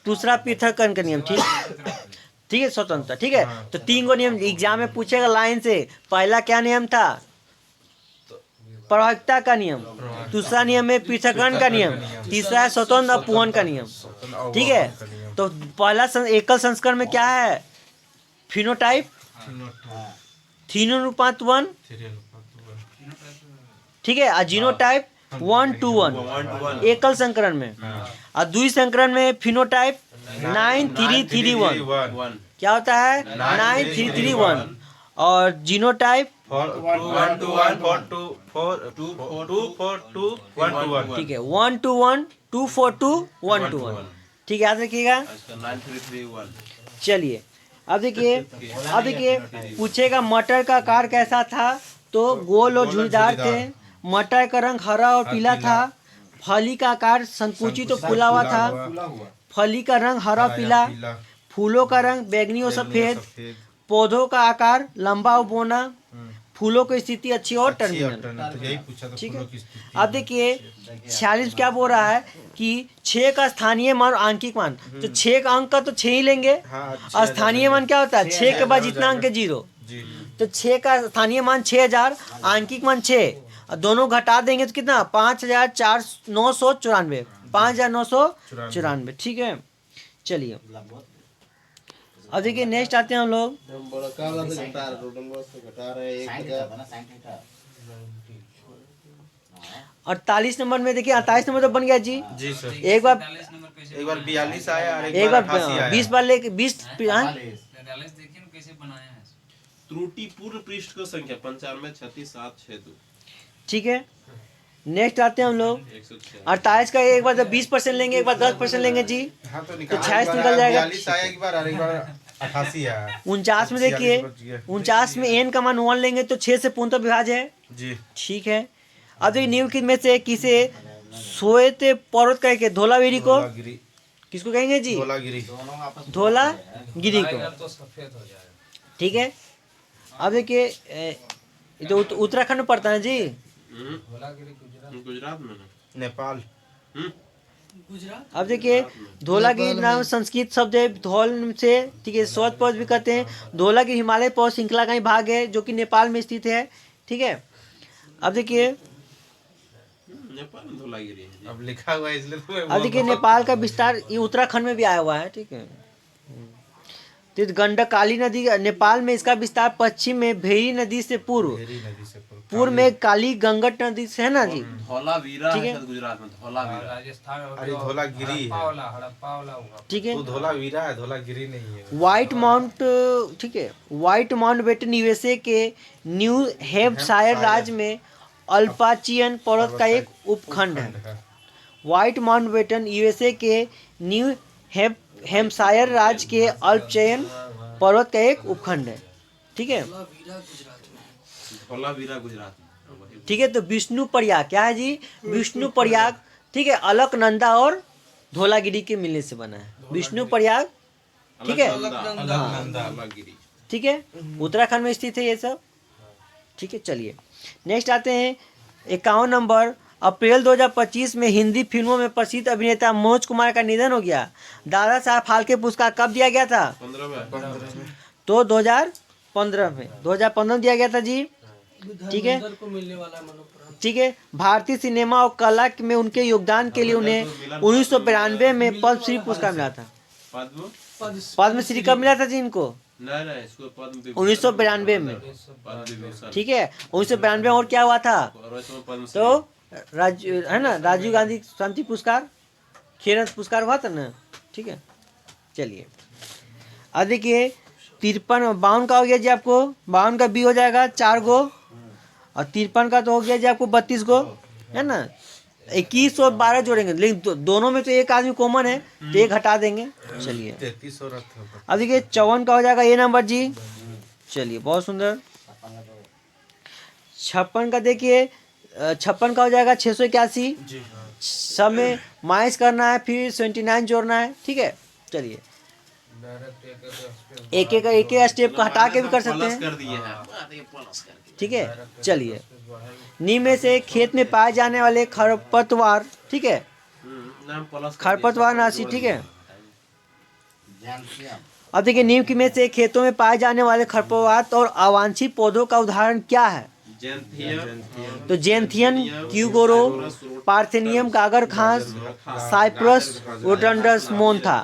दूसरा पृथक्करण का नियम। ठीक ठीक है, स्वतंत्रता। ठीक है, तो 3 गो नियम एग्जाम में पूछेगा लाइन से। पहला क्या नियम था, प्रभाविता का नियम। दूसरा नियम है पृथक्करण का नियम। तीसरा है स्वतंत्र अपवहन का नियम। ठीक है, तो पहला एकल संस्करण में क्या है, फिनोटाइप 3:1। ठीक है, और जीनोटाइप 1:1 एकल संकरण में। और द्वि संकरण में फिनोटाइप 9:3:1 क्या होता है 9:3:1। और जीनोटाइप 1:1 ठीक है 1:1 2:4 1:1। ठीक है, याद रखिएगा। चलिए, अब देखिए पूछेगा मटर का आकार कैसा था। तो गोल और झुर्रीदार थे। मटर का रंग हरा और पीला था। फली का आकार संकुचित और फूला हुआ था। फली का रंग हरा पीला। फूलों का रंग बैंगनी और सफेद। पौधों का आकार लंबा और बौना। फूलों की स्थिति अच्छी और टर्मिनल। ठीक है, अब देखिए 46 क्या बोल रहा है कि 6 का स्थानीय मान और आंकिक मान। तो 6 का अंक का तो 6 ही लेंगे। और स्थानीय मान क्या होता है 6 के बाद जितना अंक है 0। तो 6 का स्थानीय मान 6000, आंकिक मान 6, और दोनों घटा देंगे तो कितना 5994 5994। ठीक है, चलिए अब देखिए नेक्स्ट आते हैं हम लोग। 48 नंबर में देखिए 48 नंबर तो बन गया जी। जी सर। एक बार 42 आया और एक एक बार बार 88 आया। 20 बार लेके 20 हाँ? त्रुटि पूर्व पृष्ठ को संख्या 95 36 7 6 2 ठीक है, नेक्स्ट आते हैं हम लोग 106। 48 का एक बार जब 20% लेंगे, एक बार 10% लेंगे जी, हाँ तो तो 46 निकल जाएगा। 42 आया एक बार और एक बार 88 आया। 49 में देखिए 49 में n का मान 1 लेंगे तो 6 से पूर्णतः विभाज्य है। जी। ठीक है, अब देखिए निम्नलिखित में से किसे श्वेत पर्वत कह के धौलागिरी को धौलागिरी। किसको कहेंगे जी? धौलागिरी। धौलागिरी को। ठीक है, अब देखिए ये तो उत्तराखंड में पड़ता है जी। गुजरात में ना? नेपाल। अब देखिए धौलागिरी नाम संस्कृत शब्द है धौल से, ठीक है, श्वेत पर्वत भी कहते हैं। धौलागिरी हिमालय पर्वत श्रृंखला का ही भाग है जो कि नेपाल में स्थित है। ठीक है, अब देखिए नेपाल में धौलागिरी है। अब लिखा हुआ है इसलिए तो अब देखिए नेपाल का विस्तार ये उत्तराखंड में भी आया हुआ है। ठीक है, तो गंडक काली नदी नेपाल में इसका विस्तार पश्चिम में भेरी नदी से पूर्व नदी से पूर्व में काली गंगट नदी से है ना जी। धौलावीरा ठीक है। है गुजरात में, धौलावीरा। अरे धौलागिरी है। ठीक है, वो धौलावीरा है, धौलागिरी नहीं है। व्हाइट माउंट, ठीक है, व्हाइट माउंट बेटन यूएसए के न्यू हैम्पशायर राज्य में अल्पाचियन पर्वत का एक उपखंड है। व्हाइट माउंट बेटन यूएसए के न्यू हैम्पशायर राज्य के अल्पचयन पर्वत का एक उपखंड है। ठीक है, धौलावीरा गुजरात में। ठीक है, तो विष्णु प्रयाग क्या है जी? विष्णु प्रयाग, ठीक है, अलकनंदा और धौलागिरी के मिलने से बना है विष्णु प्रयाग। ठीक है, धौलागिरी। ठीक है, उत्तराखंड में स्थित है ये सब। ठीक है, चलिए नेक्स्ट आते हैं 51 नंबर। अप्रैल 2025 में हिंदी फिल्मों में प्रसिद्ध अभिनेता मनोज कुमार का निधन हो गया। दादा साहब फाल्के पुरस्कार कब दिया गया था? 15 में। तो 2015 में, 2015 में दिया गया था जी। ठीक है, ठीक है, भारतीय सिनेमा और कला में उनके योगदान के लिए उन्हें 1992 में पद्मश्री पुरस्कार मिला था। पद्मश्री कब मिला था जी इनको? नहीं इसको पद्म 1992 में। ठीक है, 1992 में और क्या हुआ था? तो राजीव है ना, राजीव गांधी शांति पुरस्कार, खेल पुरस्कार हुआ था ना। ठीक है, चलिए अब देखिए 52 का हो गया जी आपको, 52 का बी हो जाएगा 4 गो, और 53 का तो हो गया जी आपको 32 गो, है ना। 21 और 12 जोड़ेंगे, लेकिन दोनों में तो एक आदमी कॉमन है तो एक हटा देंगे। चलिए 33 और अब देखिए 54 का हो जाएगा ये नंबर जी। चलिए बहुत सुंदर। 56 का देखिए 56 का हो जाएगा 681। सब में माइनस करना है, फिर 29 जोड़ना है। ठीक है, चलिए एक एक स्टेप को हटा के भी कर सकते हैं। कर दिए हैं। ठीक है, चलिए नीम में से खेत में पाए जाने वाले खरपतवार, ठीक है, नाम प्लस खरपतवार नाशी। ठीक है, अब देखिए नीम की में से खेतों में पाए जाने वाले खरपतवार और अवांछित पौधों का उदाहरण क्या है? तो जेंथियन, क्यूगोरो, पार्थेनियम, गागर घास, साइप्रस, रोडंडस, मोन्था।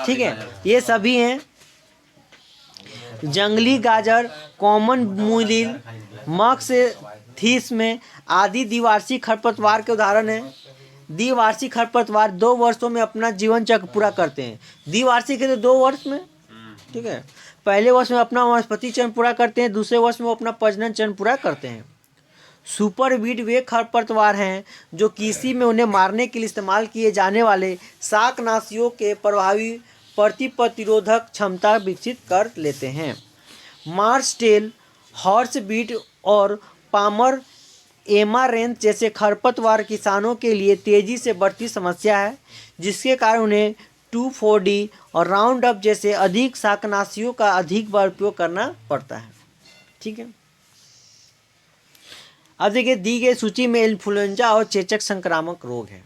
ठीक है, ये सभी हैं। जंगली गाजर, कॉमन मूलिल, मक्स थीस में आदि द्विवार्षिक खरपतवार के उदाहरण हैं। द्विवार्षिक खरपतवार 2 वर्षों में अपना जीवन चक्र पूरा करते हैं। द्विवार्षिक है तो 2 वर्ष में। ठीक है, पहले वर्ष में अपना वनस्पति चरण पूरा करते हैं, दूसरे वर्ष में वो अपना प्रजनन चरण पूरा करते हैं। सुपर वीड वे खरपतवार हैं जो कृषि में उन्हें मारने के लिए इस्तेमाल किए जाने वाले शाकनाशियों के प्रभावी प्रतिरोधक क्षमता विकसित कर लेते हैं। मार्स टेल, हॉर्स बीट और पामर एमारेंथ जैसे खरपतवार किसानों के लिए तेजी से बढ़ती समस्या है, जिसके कारण उन्हें 2,4-D और राउंड अप जैसे अधिक शाकनाशियों का अधिक बार उपयोग करना पड़ता है। ठीक है, अब देखिए दी गई सूची में इन्फ्लुएंजा और चेचक संक्रामक रोग है।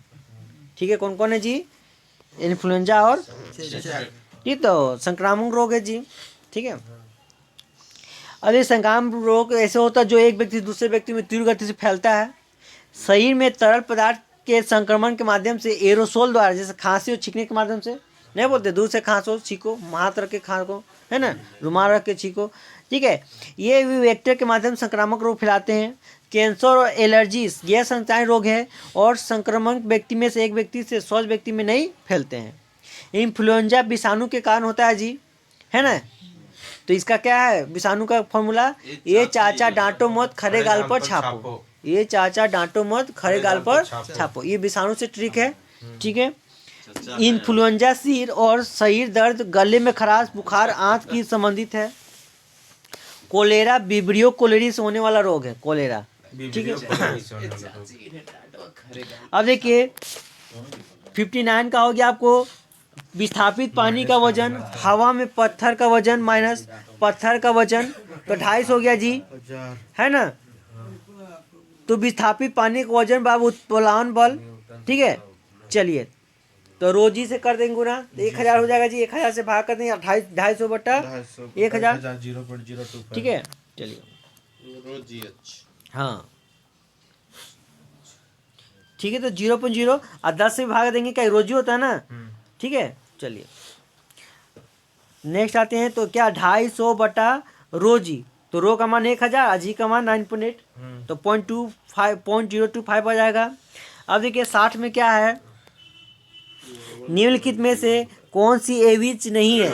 ठीक है, कौन कौन है जी? इन्फ्लुएंजा और ये तो संक्रामक रोग है जी। ठीक है, अब ये संक्रामक रोग ऐसे होता है जो एक व्यक्ति से दूसरे व्यक्ति में तीव्र गति से फैलता है। शरीर में तरल पदार्थ के संक्रमण के माध्यम से, एरोसोल द्वारा, जैसे खांसी और छींकने के माध्यम से, नहीं बोलते, दूर से खांसो छींको, हाथ रख के खांसो, है ना, रुमाल रख के छींको, ठीक है। ये भी वेक्टर के माध्यम से संक्रामक रोग फैलाते हैं। कैंसर और एलर्जीज यह संचारी रोग है और संक्रमण व्यक्ति में से एक व्यक्ति से स्वस्थ व्यक्ति में नहीं फैलते हैं। इन्फ्लुएंजा विषाणु के कारण होता है जी, है ना। तो इसका क्या है विषाणु का फॉर्मूला, ये चाचा डांटो मत खरे गाल पर छापो, ये चाचा डांटो मत खरे गाल पर छापो, ये विषाणु से ट्रिक है, ठीक है। इन्फ्लुएंजा सिर और शरीर दर्द, गले में खराश, बुखार, आंत की संबंधित है। कोलेरा विब्रियो कोलेरी से होने वाला रोग है, कोलेरा, ठीक है। अब देखिए 59 का हो गया आपको, विस्थापित पानी का वजन, हवा में पत्थर का वजन माइनस पत्थर का वजन, तो 250 हो गया जी, है ना। तो विस्थापित पानी का वजन बाबू उत्प्लावन बल, ठीक है। चलिए तो रोजी से कर देंगे गुना, तो 1000 हो जाएगा जी, 1000 से भाग कर देंगे 250 बटा 1000, 0.025, ठीक है। चलिए हाँ ठीक है, तो 0.0 और 10 से भाग देंगे, क्या रोजी होता है ना, ठीक है। चलिए नेक्स्ट आते हैं, तो क्या 250 बटा रोजी, तो रो का मान 1000, अजी का मान 9.8, तो 0.25 आ जाएगा। अब देखिए 60 में क्या है, निम्नलिखित में से कौन सी एविज नहीं है,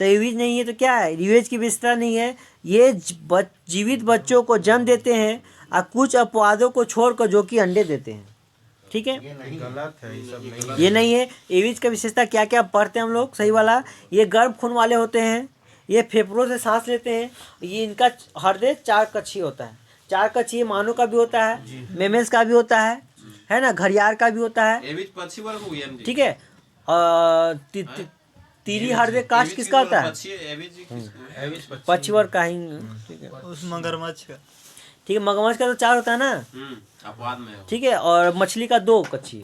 तो एविज नहीं है तो क्या है, रिवेज की विशेषता नहीं है। ये जीवित बच्चों को जन्म देते हैं और कुछ अपवादों को छोड़कर जो कि अंडे देते हैं, ठीक है। गलत है, ये सब नहीं। ये नहीं है। एविज का विशेषता क्या क्या पढ़ते हैं हम लोग, सही वाला, ये गर्भ खून वाले होते हैं, ये फेफड़ों से सांस लेते हैं, ये इनका हृदय 4 कक्षीय होता है, 4 कक्षीय मानव का भी होता है, मेमेस का भी होता है ना, घड़ियाल का भी होता है, एविज पक्षी वर्ग हो गया जी। ठीक है। तीरी हृदय काष्ठ किसका होता है, पक्षी एविज किसको? पक्षी वर्ग का ही, ठीक है। उस मगरमच्छ का ठीक है, मगरमच्छ का तो 4 होता है ना, अपवाद में हो। ठीक है, और मछली का 2 कक्षीय,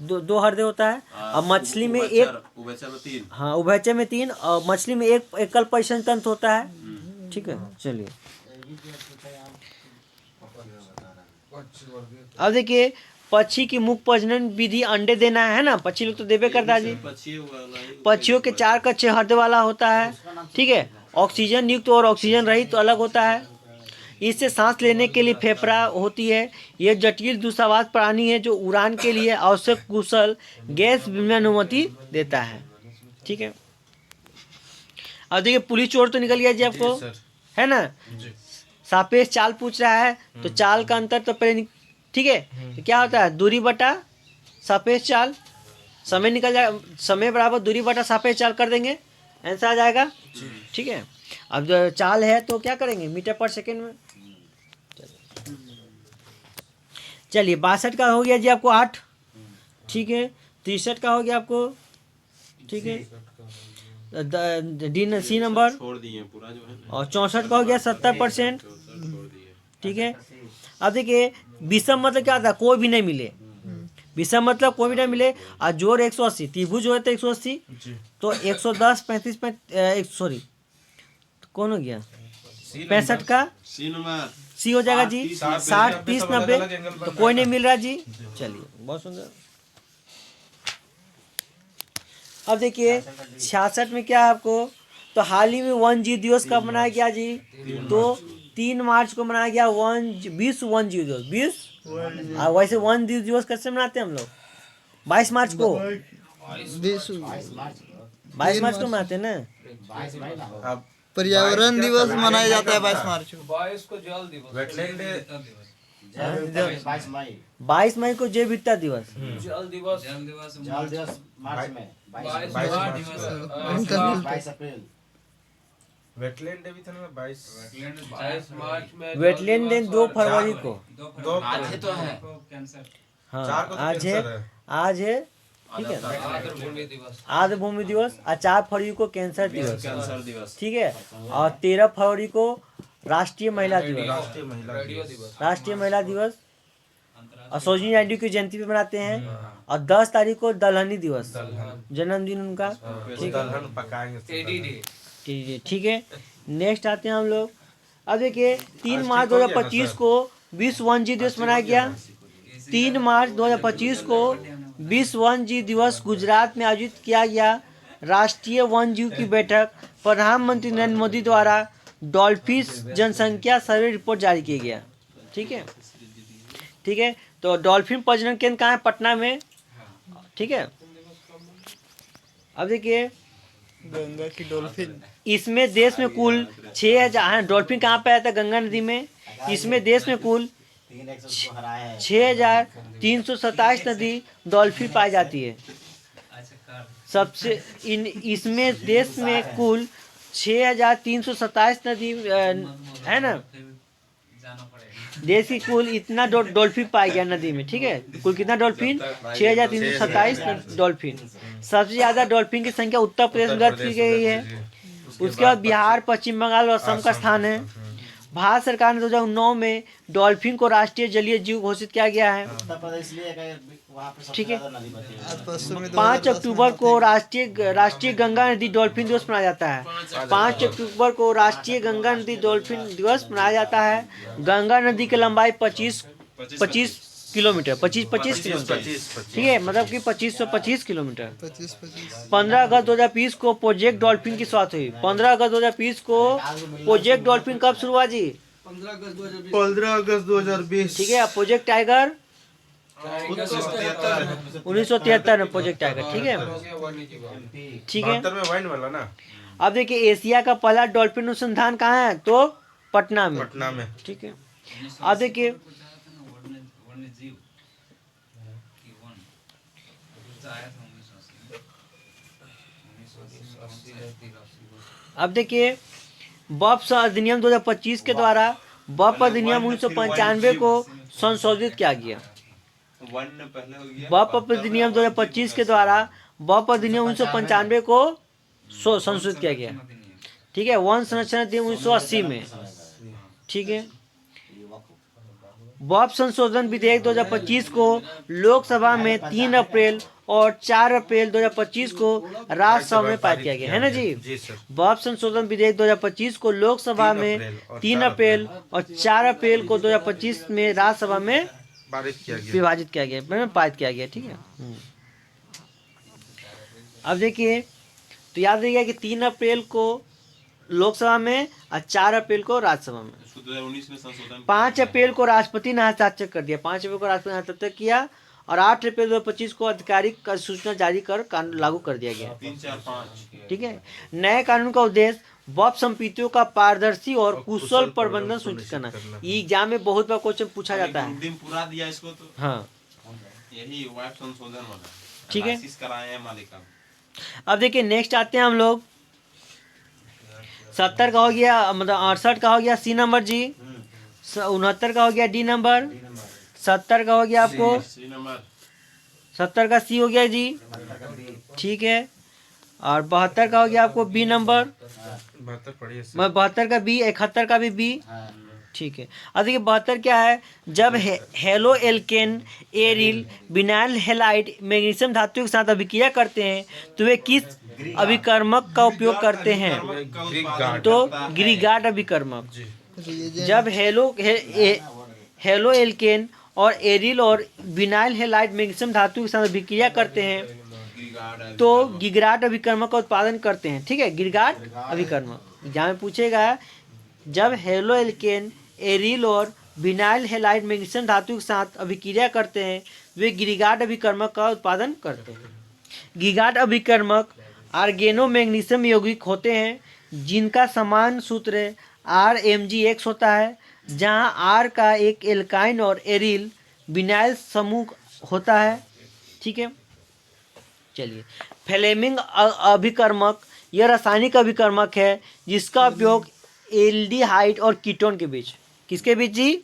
दो हृदय होता है, और मछली में एक, उभयचर में 3, हाँ उभयचर में 3, और मछली में एक एकल परिसन तंत्र होता है, ठीक है। चलिए अब देखिए पक्षी की मुख्य प्रजनन विधि अंडे देना है ना, पक्षी लोग तो देवे करता है जी। पक्षियों के 4 कक्षीय हृदय वाला होता है, ठीक है। ऑक्सीजन युक्त और ऑक्सीजन रहित तो अलग होता है। इससे सांस लेने के लिए फेफड़ा होती है। यह जटिल दूसरावास प्राणी है जो उड़ान के लिए आवश्यक कुशल गैस में अनुमति देता है, ठीक है। अब देखिए पुलिस चोर तो निकल गया जी आपको, है ना। सापेक्ष चाल पूछ रहा है, तो चाल का अंतर तो पहले, ठीक है, तो क्या होता है, दूरी बटा सापेक्ष चाल, समय निकल जाएगा, समय बराबर दूरी बटा सापेक्ष चाल कर देंगे, आंसर आ जाएगा, ठीक है। अब जो चाल है तो क्या करेंगे, मीटर पर सेकेंड में। चलिए 62 का हो गया जी आपको 8, ठीक है। 63 का हो गया आपको, ठीक है, सी नंबर, छोड़ दिए पूरा जो है ना। और 64 का हो गया 70%, ठीक है। अब देखिए विषम मतलब क्या था, कोई भी नहीं मिले, विषम मतलब कोई भी नहीं मिले, और जोड़ 180, त्रिभुज जो है तो 180, तो 110 35 सॉरी कौन हो गया 65 का सी नंबर, सी हो जाएगा जी, 60 30 90, तो कोई नहीं मिल रहा जी। चलिए बहुत सुंदर। अब देखिए 66 में क्या है आपको, तो हाल ही में वन जीव दिवस कब मनाया गया जी, तो 3 मार्च को मनाया गया विश्व वन जीव दिवस, विश्व। वैसे वन जीव दिवस कैसे मनाते हैं हम लोग, 22 मार्च को, 22 मार्च को मनाते हैं ना। अब पर्यावरण दिवस मनाया जाता है 22 मार्च को। 22 को जल दिवस, वेटलैंड 22 मई 22 मई को जैव विविधता दिवस, जल दिवस, जल दिवस मार्च में 22 22 मार्च दिवस, 22 अप्रैल वेटलैंड डे भी था ना 22 22 मार्च में वेटलैंड डे 2 फरवरी को, आज तो है। हाँ 4 को तो आज है, कैंसर है। आज है, ठीक है, आर्द्र भूमि दिवस, आर्द्र भूमि दिवस, और 4 फरवरी को कैंसर दिवस, कैंसर दिवस, ठीक है, और 13 फरवरी को राष्ट्रीय महिला दिवस, राष्ट्रीय महिला रेडियो दिवस। दिवस, राष्ट्रीय महिला दिवस, और सरोजिनी नायडू की जयंती पे मनाते हैं, और 10 तारीख को दलहनी दिवस, जन्मदिन उनका, ठीक है, दलहन पकाएंगे टेडी डे, ठीक है। नेक्स्ट आते हैं हम लोग। अब देखिए 3 मार्च 2025 को विश्व वन जीव दिवस मनाया गया। 3 मार्च 2025 को विश्व वन जीव दिवस गुजरात में आयोजित किया गया। राष्ट्रीय वन जीव की बैठक प्रधानमंत्री नरेंद्र मोदी द्वारा डॉल्फिन जनसंख्या सर्वे रिपोर्ट जारी किया गया। ठीक है, ठीक है। तो डॉल्फिन प्रजनन केंद्र कहाँ है? पटना में। ठीक है। अब देखिए, गंगा की डॉल्फिन। इसमें देश में कुल 6,000 डॉल्फिन कहाँ पे आया था? गंगा नदी में। इसमें देश में कुल 6,327 नदी डॉल्फिन पाई जाती है। सबसे इसमें देश में कुल 6,327 नदी है ना, देश की कुल इतना डॉल्फिन पाया गया नदी में। ठीक है, कुल कितना डॉल्फिन? 6,327 डॉल्फिन। सबसे ज्यादा डॉल्फिन की संख्या उत्तर प्रदेश में दर्ज की गई है। उसके बाद बिहार, पश्चिम बंगाल और असम का स्थान है। भारत सरकार ने 2009 में डॉल्फिन को राष्ट्रीय जलीय जीव घोषित किया गया है। ठीक है। 5 अक्टूबर को राष्ट्रीय गंगा नदी डॉल्फिन दिवस मनाया जाता है। 5 अक्टूबर को राष्ट्रीय गंगा नदी डॉल्फिन दिवस मनाया जाता है। गंगा नदी की लंबाई 25 किलोमीटर, 25 किलोमीटर। ठीक है, मतलब कि 2525 किलोमीटर। 15 अगस्त 2020 को प्रोजेक्ट डॉल्फिन की शुरुआत हुई। 15 अगस्त 2020 को प्रोजेक्ट डॉल्फिन कब शुरू हुआ जी? 15 अगस्त 2020। ठीक है। प्रोजेक्ट टाइगर 1973 में प्रोजेक्ट टाइगर। ठीक है, ठीक है। 72 में वाइन वाला ना। अब देखिए, एशिया का पहला डॉल्फिन अनुसंधान कहाँ है? तो पटना में। पटना में। ठीक है। अब देखिए, बॉप्स अधिनियम 2025 के द्वारा बॉप अधिनियम 1995 को संशोधित किया गया। बॉप अधिनियम 2025 के द्वारा बॉप अधिनियम 1995 को संशोधित किया गया। ठीक है। वन संरक्षण अधिनियम 1980 में। ठीक है। बॉप संशोधन विधेयक 2025 को लोकसभा में 3 अप्रैल और 4 अप्रैल 2025 को राज्यसभा में पारित किया गया है ना जी। बॉप संशोधन विधेयक 2025 को लोकसभा में 3 अप्रैल और 4 अप्रैल को 2025 में राज्यसभा में विभाजित किया गया, पारित किया गया। ठीक है। अब देखिए, तो याद रखिएगा कि 3 अप्रैल को लोकसभा में और 4 अप्रैल को राज्यसभा में। 2019 में संशोधन 5 अप्रैल को राष्ट्रपति ने हस्ताक्षर कर दिया। 5 अप्रैल को राष्ट्रपति ने हस्ताक्षर किया और 8 अप्रैल 2025 को आधिकारिक सूचना जारी कर कानून लागू कर दिया गया। 3, 4, 5। ठीक है। नए कानून का उद्देश्य बॉप संपत्तियों का पारदर्शी और कुशल प्रबंधन सुनिश्चित करना। ये एग्जाम में बहुत बार क्वेश्चन पूछा जाता है। दिन पूरा दिया इसको तो। हाँ, यही वाइफ संशोधन वाला। ठीक है। एनालिसिस कराए हैं मालिका। अब देखिए, नेक्स्ट आते हैं हम लोग 70 का हो गया, मतलब 68 का हो गया सी नंबर जी। 69 का हो गया डी नंबर। 70 का हो गया आपको, 70 का सी हो गया जी। ठीक है। और 72 का हो गया आपको बी नंबर। 72 का बी, 71 का भी बी। ठीक है। अब देखिए 72 क्या है? जब halo alkane, aryl, vinyl halide magnesium धातु के साथ अभिक्रिया करते हैं तो वे किस अभिकर्मक का उपयोग करते हैं? तो ग्रीगार्ड अभिकर्मक। जब हेलो एल्केन और एरिल और विनाइल हैलाइड मैग्नीशियम धातु के साथ अभिक्रिया करते हैं तो गिगार्ड अभिकर्मक का उत्पादन करते हैं। ठीक है, गिगार्ड अभिकर्मक। जहाँ पूछेगा, जब हेलो एल्केन, एरिल और विनाइल हैलाइड मैग्नीशियम धातु के साथ अभिक्रिया करते हैं वे गिगार्ड अभिकर्मक का उत्पादन करते हैं। गिगार्ड अभिकर्मक आर्गेनो मैग्नीशियम यौगिक होते हैं जिनका समान सूत्र RMgX होता है, जहाँ R का एक एल्काइन और एरिल विनाइल समूह होता है। ठीक है। चलिए, फ्लेमिंग अभिकर्मक यह रासायनिक अभिकर्मक है जिसका उपयोग एल्डिहाइड और कीटोन के बीच, किसके बीच जी?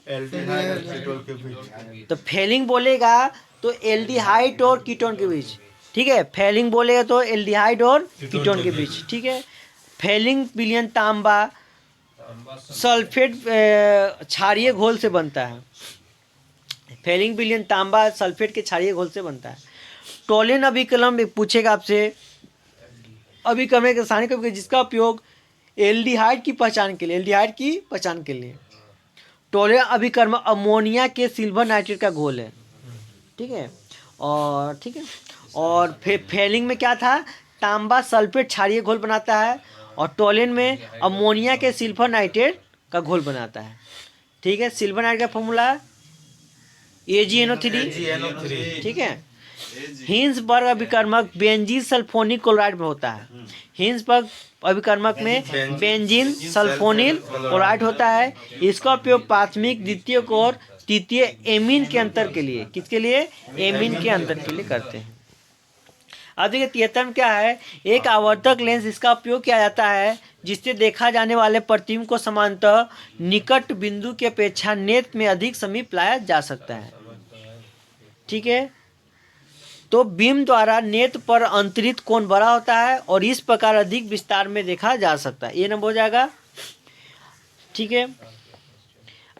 तो फेलिंग बोलेगा तो एल्डिहाइड और कीटोन के बीच। ठीक है, फेलिंग बोलेगा तो एल्डिहाइड और कीटोन के बीच। ठीक है। फेलिंग विलयन तांबा सल्फेट क्षारीय घोल से बनता है। फेलिंग विलयन तांबा सल्फेट के क्षारीय घोल से बनता है। टोलिन अभिकर्मक पूछेगा आपसे, अभिकर्मक रासायनिक अभिकर्मक जिसका उपयोग एल्डिहाइड की पहचान के लिए, टोलिन अभिकर्मक अमोनिया के सिल्वर नाइट्रेट का घोल है। ठीक है। और फेलिंग में क्या था? तांबा सल्फेट क्षारीय घोल बनाता है और टोलिन में अमोनिया के सिल्फर नाइट्रेट का घोल बनाता है। ठीक है, सिल्फर नाइट्रेट का फॉर्मूला AgNO3, ठीक है। हिंसबर्ग अभिकर्मक बेंजीन सल्फोनिल क्लोराइड में होता है। हिंसबर्ग अभिकर्मक में बेंजीन सल्फोनिल क्लोराइड होता है। इसका उपयोग प्राथमिक, द्वितीयक और तृतीय एमीन के अंतर के लिए, किसके लिए? एमीन के अंतर के लिए करते हैं। अब देखिए 73 में क्या है, एक आवर्तक लेंस, इसका उपयोग किया जाता है जिससे देखा जाने वाले प्रतिबिंब को समांतर निकट बिंदु की अपेक्षा नेत्र में अधिक समीप लाया जा सकता है। ठीक है, तो बीम द्वारा नेत्र पर अंतरित कोण बड़ा होता है और इस प्रकार अधिक विस्तार में देखा जा सकता है। ये नंबर हो जाएगा। ठीक है,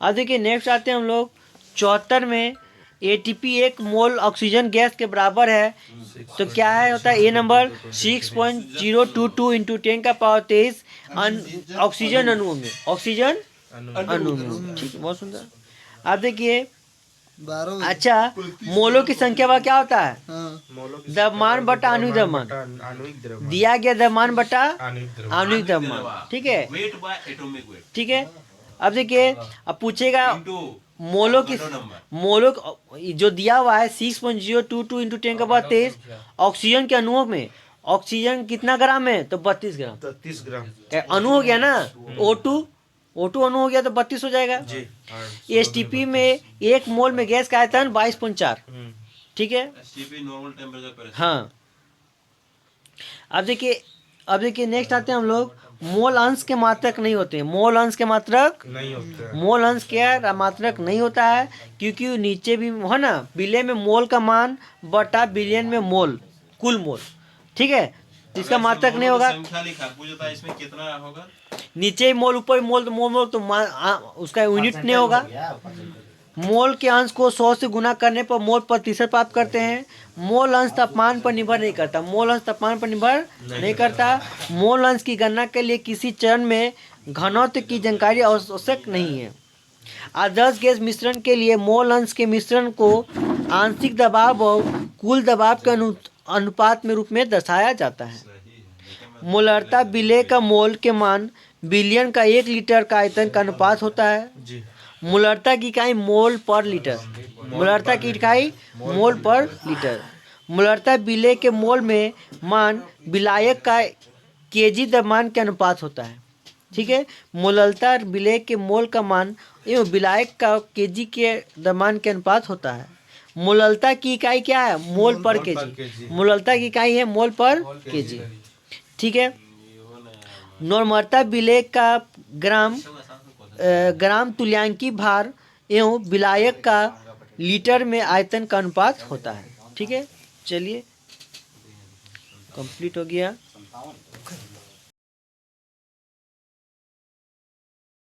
अब देखिए नेक्स्ट आते हैं हम लोग 74 में। ATP 1 मोल ऑक्सीजन गैस के बराबर है, तो क्या है होता है? ए नंबर 6.022 इंटू 10⁻23 ऑक्सीजन अणुओं में, ऑक्सीजन अणु में। ठीक है, बहुत सुंदर। आप देखिए 12 अच्छा, मोलों की संख्या पर क्या होता है? हाँ द्रव्यमान बटा आणविक द्रव्यमान, आणविक द्रव्यमान, दिया गया द्रव्यमान बटा आणविक द्रव्यमान, आणविक द्रव्यमान। ठीक है, वेट बाय एटॉमिक वेट ठीक है। अब देखिए, अब पूछेगा इनटू मोलों की, नंबर मोलों जो दिया हुआ है 6.022 इंटू 10⁻23 ऑक्सीजन के अणुओं में, ऑक्सीजन कितना ग्राम है? तो 32 ग्राम। 30 ग्राम। अणु हो गया ना, O2 अणु हो गया तो 32 हो जाएगा। जी। STP में 1 मोल में गैस का आयतन 22.4। ठीक है, एसटीपी नॉर्मल टेम्परेचर पर हाँ। अब देखिए नेक्स्ट आते हैं हम लोग, मोल अंश के मात्रक नहीं होते। मोल अंश के मात्रक नहीं होता है। मोल अंश क्या मात्रक नहीं होता है, क्योंकि नीचे भी है ना, बिलियन में मोल का मान बटा बिलियन में मोल, कुल मोल। ठीक है, तो इसका मात्रक नहीं होगा। संख्या लिखा पूछता है इसमें कितना होगा? नीचे मोल, ऊपर मोल, तो मोल तो उसका यूनिट नहीं होगा। मोल के अंश को 100 से गुना करने पर मोल प्रतिशत प्राप्त करते हैं। मोल अंश तापमान पर निर्भर नहीं करता। मोल अंश तापमान पर निर्भर नहीं करता। मोल अंश की गणना के लिए किसी चरण में घनत्व की जानकारी आवश्यक नहीं है। आदर्श गैस मिश्रण के लिए मोल अंश के मिश्रण को आंशिक दबाव और कुल दबाव के अनुपात में रूप में दर्शाया जाता है। मोलरता विलेय का मोल के मान बिलियन का 1 लीटर का आयतन का अनुपात होता है। जी। मोलरता की इकाई मोल पर लीटर, मोलरता की इकाई मोल पर लीटर। मोलरता विलेय के मोल में मान विलायक का केजी द्रव्यमान के अनुपात होता है। ठीक है, मोलरता विलेय के मोल का मान एवं विलायक का केजी के द्रव्यमान के अनुपात होता है। मोलरता की इकाई क्या है? मोल पर केजी। मोलरता की इकाई है मोल पर केजी। ठीक है, नॉर्मलता विलेय का ग्राम तुल्यांकी भार एवं विलायक का लीटर में आयतन का अनुपात होता है। ठीक है, चलिए कंप्लीट हो गया।